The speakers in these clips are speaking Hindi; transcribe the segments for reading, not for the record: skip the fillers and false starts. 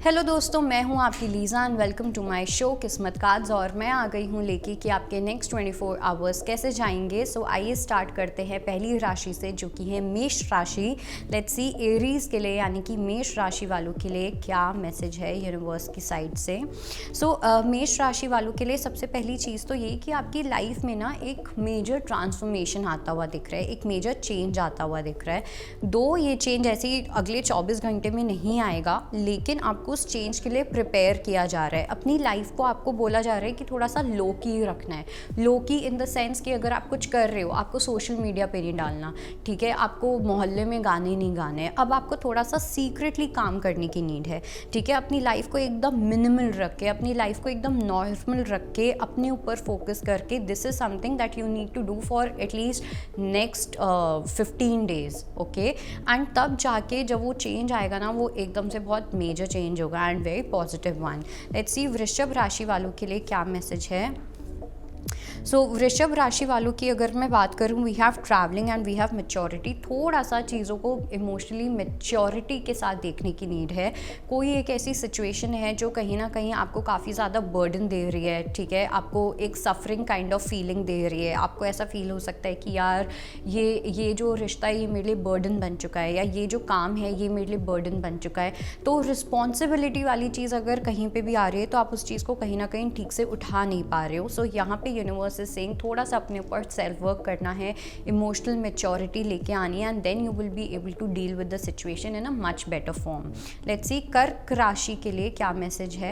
हेलो दोस्तों, मैं हूं आपकी Lisa and welcome to my show Kismat cards. और मैं आ गई हूं लेके कि आपके नेक्स्ट 24 आवर्स कैसे जाएंगे। सो आइए स्टार्ट करते हैं पहली राशि से, जो कि है मेष राशि। लेट्स सी एरीज के लिए यानी कि मेष राशि वालों के लिए क्या मैसेज है यूनिवर्स की साइड से। मेष राशि वालों के लिए सबसे पहली चीज़ तो ये कि आपकी लाइफ में ना एक मेजर ट्रांसफॉर्मेशन आता हुआ दिख रहा है, एक मेजर चेंज आता हुआ दिख रहा है। दो ये चेंज ऐसे ही अगले 24 घंटे में नहीं आएगा, लेकिन आपको उस चेंज के लिए प्रिपेयर किया जा रहा है। अपनी लाइफ को आपको बोला जा रहा है कि थोड़ा सा लो की रखना है। लो की इन द सेंस कि अगर आप कुछ कर रहे हो, आपको सोशल मीडिया पे नहीं डालना, ठीक है। आपको मोहल्ले में गाने नहीं गाने, अब आपको थोड़ा सा सीक्रेटली काम करने की नीड है, ठीक है। अपनी लाइफ को एकदम मिनिमल रख के, अपनी लाइफ को एकदम नॉर्मल रख के, अपने ऊपर फोकस करके, this is something that you need to do for at least next 15 days, okay. And तब जाके जब वो चेंज आएगा ना, वो एकदम से बहुत मेजर चेंज होगा and very positive one. Let's see वृषभ राशि वालों के लिए क्या मैसेज है। वृषभ राशि वालों की अगर मैं बात करूं, we have travelling and we have maturity. थोड़ा सा चीज़ों को इमोशनली मैच्योरिटी के साथ देखने की नीड है। कोई एक ऐसी सिचुएशन है जो कहीं ना कहीं आपको काफ़ी ज़्यादा बर्डन दे रही है, ठीक है। आपको एक सफरिंग काइंड ऑफ फीलिंग दे रही है। आपको ऐसा फील हो सकता है कि यार ये जो रिश्ता है ये मेरे लिए बर्डन बन चुका है, या ये जो काम है ये मेरे लिए बर्डन बन चुका है। तो रिस्पॉन्सिबिलिटी वाली चीज़ अगर कहीं पे भी आ रही है तो आप उस चीज़ को कहीं ना कहीं ठीक से उठा नहीं पा रहे हो। सो यहाँ पे यूनिवर्स इज सेइंग थोड़ा सा अपने ऊपर सेल्फ वर्क करना है, इमोशनल मैच्योरिटी लेके आनी है, and then you will be able to deal with the situation in a much better form. Let's see कर्क राशि के लिए क्या मैसेज है।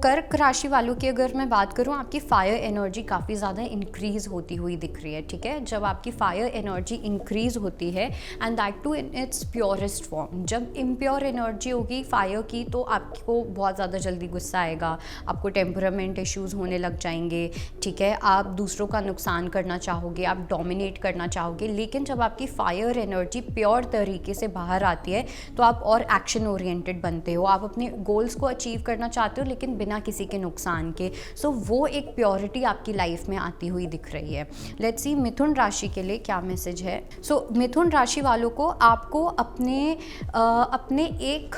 कर्क राशि वालों की अगर मैं बात करूं, आपकी फायर एनर्जी काफ़ी ज़्यादा इंक्रीज होती हुई दिख रही है, ठीक है। जब आपकी फायर एनर्जी इंक्रीज होती है and that too in its purest form. जब इम्प्योर एनर्जी होगी फायर की तो आपको बहुत ज़्यादा जल्दी गुस्सा आएगा, आपको टेम्परामेंट इश्यूज़ होने लग जाएंगे, ठीक है। आप दूसरों का नुकसान करना चाहोगे, आप डोमिनेट करना चाहोगे। लेकिन जब आपकी फायर एनर्जी प्योर तरीके से बाहर आती है तो आप और एक्शन ओरिएंटेड बनते हो, आप अपने गोल्स को अचीव करना चाहते हो लेकिन बिना किसी के नुकसान के। वो एक प्योरिटी आपकी लाइफ में आती हुई दिख रही है। लेट्स सी मिथुन राशि के लिए क्या मैसेज है। मिथुन राशि वालों को आपको अपने एक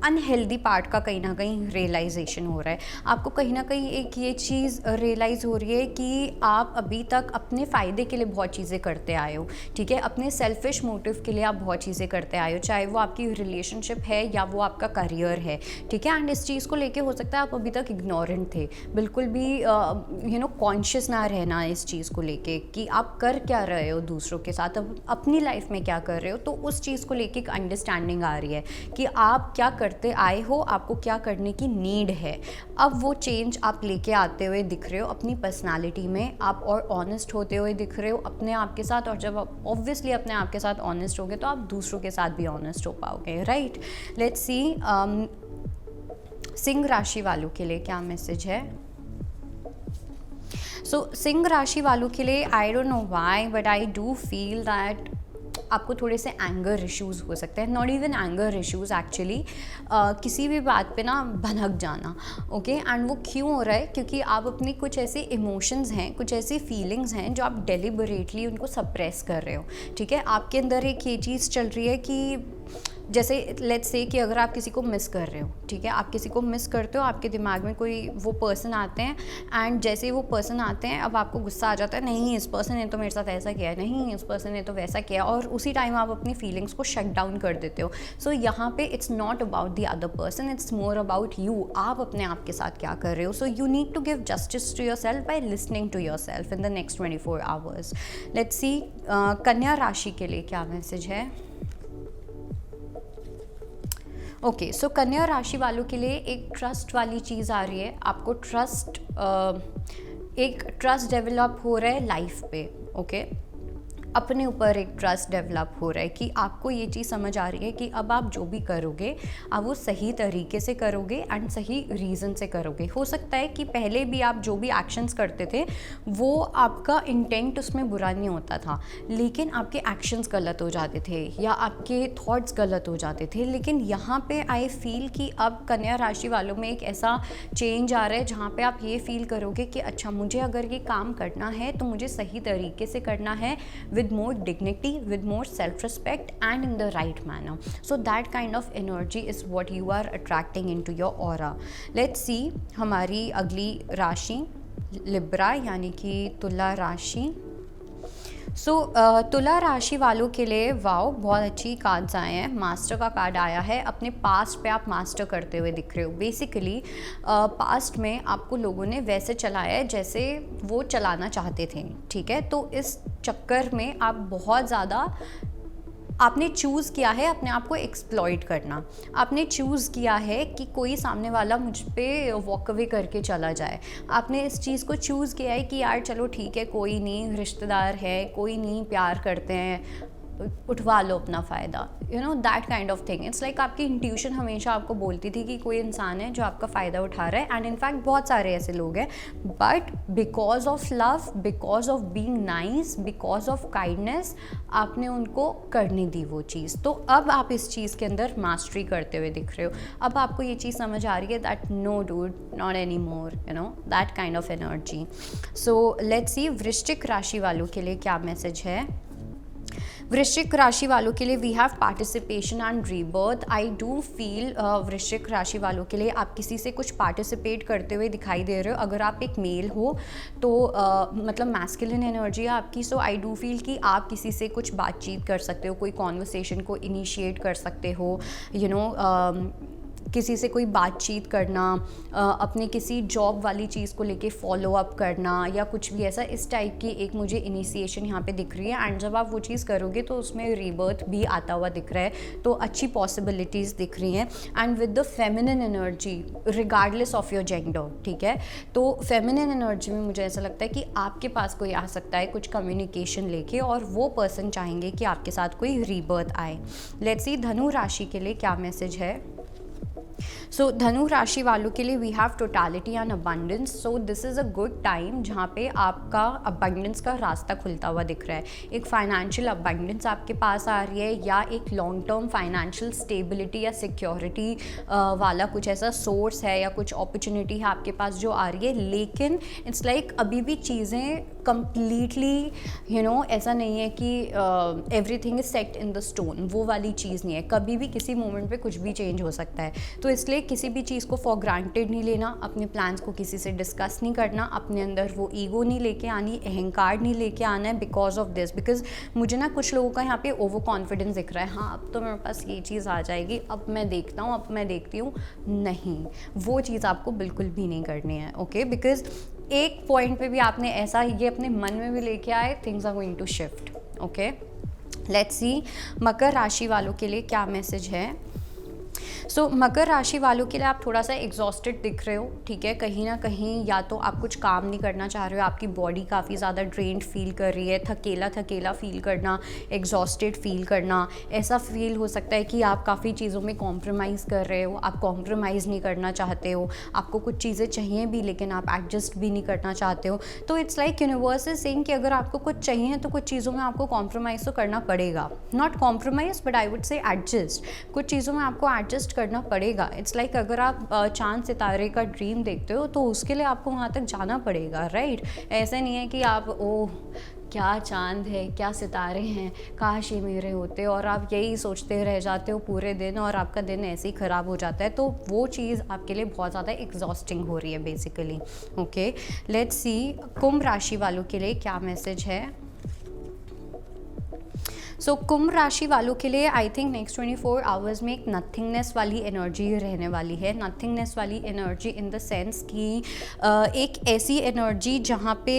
अनहेल्दी पार्ट का कहीं ना कहीं रियलाइजेशन हो रहा है। आपको कहीं ना कहीं एक ये चीज़ रियलाइज़ हो रही है कि आप अभी तक अपने फ़ायदे के लिए बहुत चीज़ें करते आए हो, ठीक है। अपने सेल्फिश मोटिव के लिए आप बहुत चीज़ें करते आए हो, चाहे वो आपकी रिलेशनशिप है या वो आपका करियर है, ठीक है। एंड इस चीज़ को लेके हो सकता है आप अभी तक इग्नोरेंट थे, बिल्कुल भी कॉन्शियस ना रहना इस चीज़ को लेके कि आप कर क्या रहे हो दूसरों के साथ, अब अपनी लाइफ में क्या कर रहे हो। तो उस चीज़ को लेके एक अंडरस्टैंडिंग आ रही है कि आप क्या करते आए हो, आपको क्या करने की नीड है। अब वो चेंज आप लेके आते हुए दिख रहे हो अपनी पर्सनालिटी में। आप और ऑनेस्ट होते हुए दिख रहे हो अपने आप के साथ, और जब आप ऑब्वियसली अपने आप के साथ ऑनेस्ट होगे तो आप दूसरों के साथ भी ऑनेस्ट हो पाओगे, राइट। लेट्स सी सिंह राशि वालों के लिए क्या मैसेज है। सिंह राशि वालों के लिए I don't know why but I do feel that आपको थोड़े से एंगर इश्यूज़ हो सकते हैं, not even anger issues actually, किसी भी बात पे ना भनक जाना, ओके। एंड वो क्यों हो रहा है, क्योंकि आप अपनी कुछ ऐसे इमोशंस हैं, कुछ ऐसी फीलिंग्स हैं जो आप डेलिबरेटली उनको सप्रेस कर रहे हो, ठीक है। आपके अंदर एक ये चीज़ चल रही है कि जैसे लेट्स से कि अगर आप किसी को मिस कर रहे हो, ठीक है, आप किसी को मिस करते हो, आपके दिमाग में कोई वो पर्सन आते हैं, एंड जैसे ही वो पर्सन आते हैं अब आपको गुस्सा आ जाता है, नहीं इस पर्सन ने तो मेरे साथ ऐसा किया है, नहीं इस पर्सन ने तो वैसा किया, और उसी टाइम आप अपनी फीलिंग्स को शट डाउन कर देते हो। यहाँ पे it's not about the other person, it's more about you. आप अपने आप के साथ क्या कर रहे हो। You need to give justice to yourself by listening to yourself in the next 24 hours. Let's see कन्या राशि के लिए क्या मैसेज है। ओके, कन्या राशि वालों के लिए एक ट्रस्ट वाली चीज़ आ रही है। आपको एक ट्रस्ट डेवलप हो रहा है लाइफ पे, ओके। अपने ऊपर एक ट्रस्ट डेवलप हो रहा है कि आपको ये चीज़ समझ आ रही है कि अब आप जो भी करोगे आप वो सही तरीके से करोगे एंड सही रीज़न से करोगे। हो सकता है कि पहले भी आप जो भी एक्शंस करते थे वो आपका इंटेंट उसमें बुरा नहीं होता था, लेकिन आपके एक्शंस गलत हो जाते थे या आपके थॉट्स गलत हो जाते थे। लेकिन यहाँ पे आई फील कि अब कन्या राशि वालों में एक ऐसा चेंज आ रहा है जहाँ पे आप ये फील करोगे कि अच्छा मुझे अगर ये काम करना है तो मुझे सही तरीके से करना है, with more dignity, with more self-respect and in the right manner. So that kind of energy is what you are attracting into your aura. Let's see हमारी अगली राशि लिब्रा यानी कि तुला राशि। सो तुला राशि वालों के लिए वाओ बहुत अच्छी कार्ड्स आए हैं। मास्टर का कार्ड आया है। अपने पास्ट पे आप मास्टर करते हुए दिख रहे हो। बेसिकली पास्ट में आपको लोगों ने वैसे चलाया है जैसे वो चलाना चाहते थे, ठीक है। तो इस चक्कर में आप बहुत ज़्यादा आपने चूज़ किया है अपने आप को एक्सप्लॉइट करना। आपने चूज़ किया है कि कोई सामने वाला मुझ पे वॉक अवे करके चला जाए। आपने इस चीज़ को चूज़ किया है कि यार चलो ठीक है, कोई नहीं, रिश्तेदार है, कोई नहीं, प्यार करते हैं, उठवा लो अपना फ़ायदा, you know that kind of thing. It's like आपकी इंट्यूशन हमेशा आपको बोलती थी कि कोई इंसान है जो आपका फ़ायदा उठा रहा है, एंड इनफैक्ट बहुत सारे ऐसे लोग हैं। But because of love, because of being nice, because of kindness, आपने उनको करने दी वो चीज़। तो अब आप इस चीज़ के अंदर मास्टरी करते हुए दिख रहे हो। अब आपको ये चीज़ समझ आ रही है that no dude, not any more, you know that kind of energy. So let's see वृश्चिक राशि वालों के लिए क्या मैसेज है। वृश्चिक राशि वालों के लिए we have participation and rebirth. I do feel वृश्चिक राशि वालों के लिए आप किसी से कुछ पार्टिसिपेट करते हुए दिखाई दे रहे हो। अगर आप एक मेल हो तो मतलब मैस्कुलिन एनर्जी है आपकी। सो आई डू फील कि आप किसी से कुछ बातचीत कर सकते हो, कोई कॉन्वर्सेशन को इनिशिएट कर सकते हो, यू नो किसी से कोई बातचीत करना, अपने किसी जॉब वाली चीज़ को लेके फॉलो अप करना या कुछ भी ऐसा, इस टाइप की एक मुझे इनिशिएशन यहाँ पे दिख रही है। एंड जब आप वो चीज़ करोगे तो उसमें रीबर्थ भी आता हुआ दिख रहा है, तो अच्छी पॉसिबिलिटीज़ दिख रही हैं। And with the feminine energy regardless of your gender, ठीक है। तो फेमिनिन एनर्जी में मुझे ऐसा लगता है कि आपके पास कोई आ सकता है कुछ कम्युनिकेशन लेके, और वो पर्सन चाहेंगे कि आपके साथ कोई रीबर्थ आए। लेट्स सी धनु राशि के लिए क्या मैसेज है। सो धनु राशि वालों के लिए we have totality and abundance. So this is a good time जहाँ पे आपका अबंडेंस का रास्ता खुलता हुआ दिख रहा है। एक फाइनेंशियल अबंडेंस आपके पास आ रही है, या एक लॉन्ग टर्म फाइनेंशियल स्टेबिलिटी या सिक्योरिटी वाला कुछ ऐसा सोर्स है या कुछ अपॉर्चुनिटी है आपके पास जो आ रही है। लेकिन इट्स लाइक अभी भी चीज़ें कंप्लीटली यू नो ऐसा नहीं है कि everything is set in the stone, वो वाली चीज़ नहीं है। कभी भी किसी मोमेंट पे कुछ भी चेंज हो सकता है। तो इसलिए किसी भी चीज़ को फॉर ग्रांटेड नहीं लेना, अपने प्लान्स को किसी से डिस्कस नहीं करना, अपने अंदर वो ईगो नहीं लेके आनी, अहंकार नहीं लेके आना है बिकॉज ऑफ दिस। बिकॉज मुझे ना कुछ लोगों का यहाँ पे ओवर कॉन्फिडेंस दिख रहा है, हाँ अब तो मेरे पास ये चीज़ आ जाएगी, अब मैं देखता हूँ, अब मैं देखती हूँ। नहीं, वो चीज़ आपको बिल्कुल भी नहीं करनी है, ओके। बिकॉज एक पॉइंट पे भी आपने ऐसा ये अपने मन में भी लेके आए, things are going to shift, okay. Let's see मकर राशि वालों के लिए क्या मैसेज है। सो मकर राशि वालों के लिए आप थोड़ा सा एग्जॉस्टेड दिख रहे हो, ठीक है। कहीं ना कहीं या तो आप कुछ काम नहीं करना चाह रहे हो, आपकी बॉडी काफ़ी ज़्यादा ड्रेन्ड फील कर रही है, थकेला थकेला फील करना, एग्जॉस्टेड फील करना। ऐसा फील हो सकता है कि आप काफ़ी चीज़ों में कॉम्प्रोमाइज़ कर रहे हो, आप कॉम्प्रोमाइज़ नहीं करना चाहते हो, आपको कुछ चीज़ें चाहिए भी लेकिन आप एडजस्ट भी नहीं करना चाहते हो। तो it's like universe is saying कि अगर आपको कुछ चाहिए तो कुछ चीज़ों में आपको कॉम्प्रोमाइज़ तो करना पड़ेगा। Not compromise but I would say adjust, कुछ चीज़ों में आपको एडजस्ट करना पड़ेगा। इट्स लाइक अगर आप चांद सितारे का ड्रीम देखते हो तो उसके लिए आपको वहाँ तक जाना पड़ेगा, राइट। ऐसे नहीं है कि आप ओह क्या चांद है, क्या सितारे हैं, काश ये मेरे होते, और आप यही सोचते रह जाते हो पूरे दिन और आपका दिन ऐसे ही ख़राब हो जाता है। तो वो चीज़ आपके लिए बहुत ज़्यादा एग्जॉस्टिंग हो रही है बेसिकली, ओके। लेट्स सी कुंभ राशि वालों के लिए क्या मैसेज है। सो कुंभ राशि वालों के लिए आई थिंक नेक्स्ट 24 आवर्स में एक नथिंगनेस वाली एनर्जी रहने वाली है। नथिंगनेस वाली एनर्जी इन द सेंस कि एक ऐसी एनर्जी जहाँ पे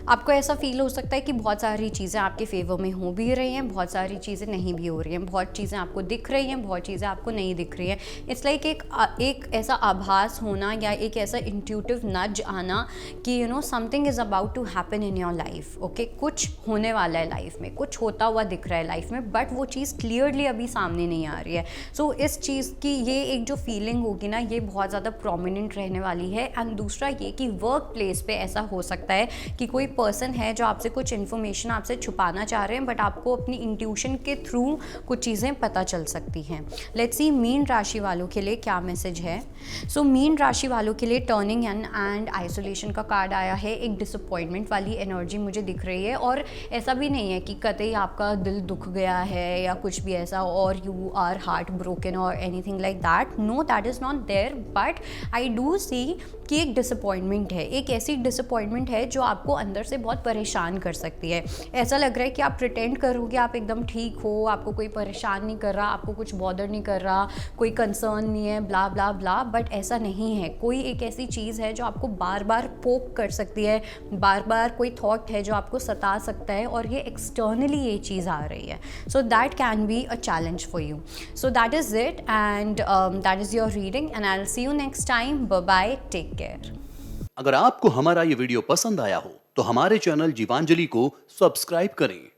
आपको ऐसा फील हो सकता है कि बहुत सारी चीज़ें आपके फेवर में हो भी रही हैं, बहुत सारी चीज़ें नहीं भी हो रही हैं, बहुत चीज़ें आपको दिख रही हैं, बहुत चीज़ें आपको नहीं दिख रही हैं। इट्स लाइक एक ऐसा आभास होना या एक ऐसा इंट्यूटिव नज आना कि you know something is about to happen in your life, okay. कुछ होने वाला है लाइफ में, कुछ होता हुआ दिख रहा है लाइफ में, बट वो चीज़ क्लियरली अभी सामने नहीं आ रही है। सो इस चीज़ की ये एक जो फीलिंग होगी ना, ये बहुत ज़्यादा प्रोमिनेंट रहने वाली है। एंड दूसरा ये कि वर्क प्लेस पे ऐसा हो सकता है कि कोई पर्सन है जो आपसे कुछ इन्फॉर्मेशन आपसे छुपाना चाह रहे हैं, बट आपको अपनी इंट्यूशन के थ्रू कुछ चीज़ें पता चल सकती हैं। लेट्स सी मीन राशि वालों के लिए क्या मैसेज है। सो मीन राशि वालों के लिए टर्निंग एंड आइसोलेशन का कार्ड आया है। एक डिसअपॉइंटमेंट वाली एनर्जी मुझे दिख रही है, और ऐसा भी नहीं है कि कतई आपका दिल दुख गया है या कुछ भी ऐसा, और यू आर हार्ट ब्रोकन और anything like that. No, that is not there, but I do see कि एक डिसअपॉइंटमेंट है, एक ऐसी डिसअपॉइंटमेंट है जो आपको अंदर से बहुत परेशान कर सकती है। ऐसा लग रहा है कि आप प्रिटेंड करोगे आप एकदम ठीक हो, आपको कोई परेशान नहीं कर रहा, आपको कुछ बॉदर नहीं कर रहा, कोई कंसर्न नहीं है, ब्ला ब्ला ब्ला, बट ऐसा नहीं है। कोई एक ऐसी चीज़ है जो आपको बार बार पोक कर सकती है, बार बार कोई थॉट है जो आपको सता सकता है, और ये एक्सटर्नली ये चीज़ आ रही है। So that can be a challenge for you. So that is it, and that is your reading, and I will see you next time. Bye bye, take care. अगर आपको हमारा ये वीडियो पसंद आया हो तो हमारे चैनल जीवांजलि को सब्सक्राइब करें